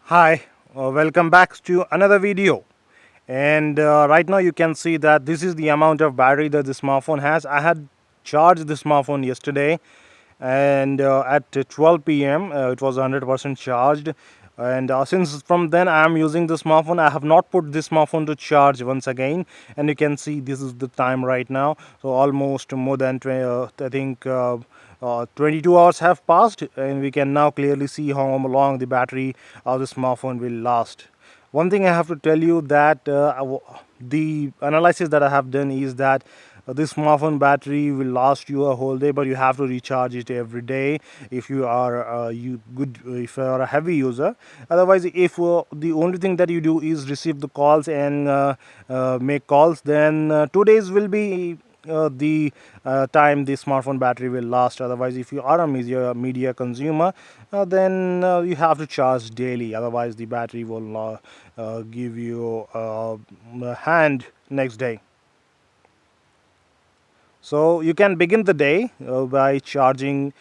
Hi, welcome back to another video. And right now you can see that this is the amount of battery that the smartphone has. I had charged the smartphone yesterday, and at 12 p.m. It was 100% charged. And since from then I am using the smartphone, I have not put this smartphone to charge once again. And you can see this is the time right now. So almost more than 20, I think 22 hours have passed, and we can now clearly see how long the battery of the smartphone will last. One thing I have to tell you that the analysis that I have done is that this smartphone battery will last you a whole day, but you have to recharge it every day if you are if you are a heavy user. Otherwise, if the only thing that you do is receive the calls and make calls, then 2 days will be the time the smartphone battery will last. Otherwise, if you are a media consumer, then you have to charge daily. Otherwise, the battery will give you a hand next day. So you can begin the day by charging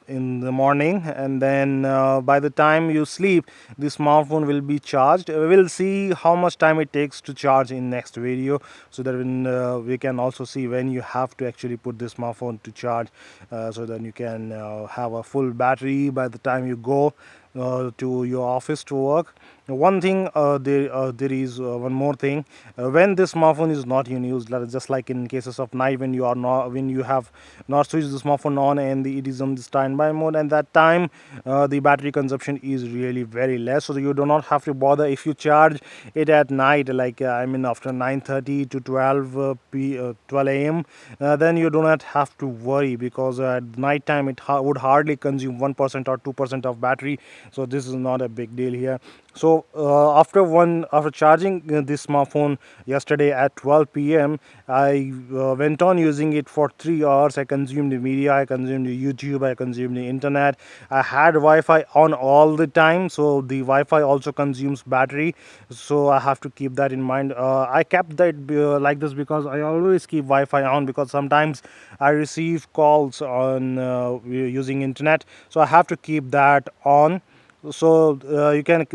in the morning, and then by the time you sleep, the smartphone will be charged. We will see how much time it takes to charge in next video, so that we can also see when you have to actually put the smartphone to charge, so that you can have a full battery by the time you go to your office to work. One thing, there is one more thing. When this smartphone is not in use, just like in cases of night, when you have not switched the smartphone on and it is on the standby mode, and that time the battery consumption is really very less, so you do not have to bother if you charge it at night, like after 9:30 to 12 a.m. Then you do not have to worry, because at night time it would hardly consume 1% or 2% of battery. So this is not a big deal here. So after charging this smartphone yesterday at 12 p.m., I went on using it for 3 hours. I consumed the media, I consumed the YouTube, I consumed the internet. I had Wi-Fi on all the time, so the Wi-Fi also consumes battery. So I have to keep that in mind. I kept that like this because I always keep Wi-Fi on, because sometimes I receive calls on using internet, so I have to keep that on. So you can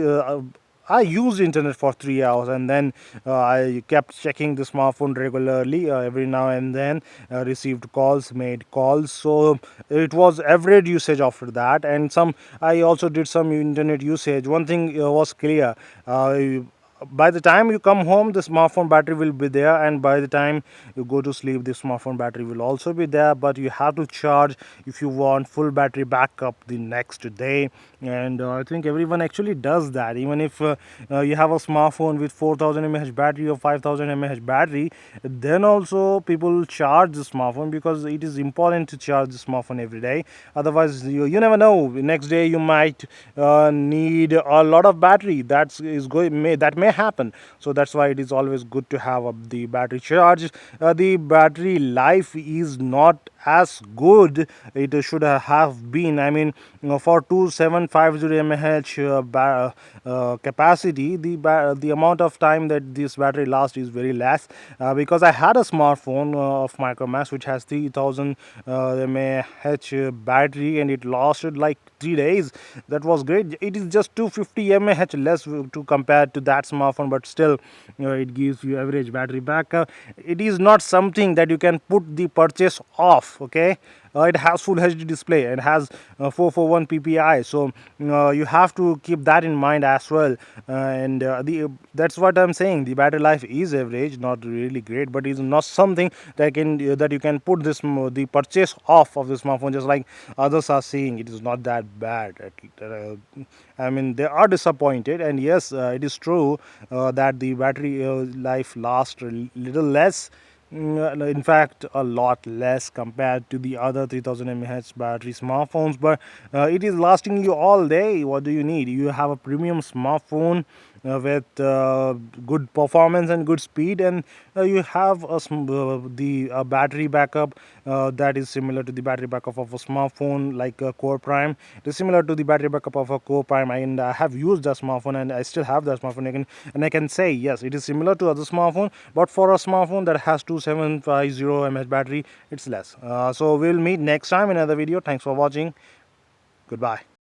I used internet for 3 hours, and then I kept checking the smartphone regularly, every now and then, received calls, made calls. So it was average usage after that, and some I also did some internet usage. One thing was clear. By the time you come home, the smartphone battery will be there, and by the time you go to sleep, the smartphone battery will also be there. But you have to charge if you want full battery backup the next day. And I think everyone actually does that. Even if you have a smartphone with 4000 mAh battery or 5000 mAh battery, then also people charge the smartphone, because it is important to charge the smartphone every day. Otherwise, you never know, next day you might need a lot of battery. That may happen. So that's why it is always good to have the battery charged. The battery life is not as good it should have been. For 2750 mAh capacity, the amount of time that this battery lasts is very less, because I had a smartphone of Micromax which has 3000 mAh battery, and it lasted like 3 days. That was great. It is just 250 mAh less to compare to that smartphone, but still it gives you average battery backup. It is not something that you can put the purchase off. Okay, it has full HD display, it has 441 ppi, so you have to keep that in mind as well. And that's what I'm saying. The battery life is average, not really great, but it's not something that you can put the purchase off of the smartphone, just like others are saying. It is not that bad. They are disappointed, and yes, it is true that the battery life lasts a little less. In fact, a lot less compared to the other 3000 mAh battery smartphones, but it is lasting you all day. What do you need? You have a premium smartphone with good performance and good speed, and you have the battery backup that is similar to the battery backup of a smartphone like Core Prime. It is similar to the battery backup of a Core Prime, and I have used that smartphone, and I still have that smartphone. I can say yes, it is similar to other smartphone, but for a smartphone that has 2750 mAh battery, it's less. So we'll meet next time in another video. Thanks for watching. Goodbye.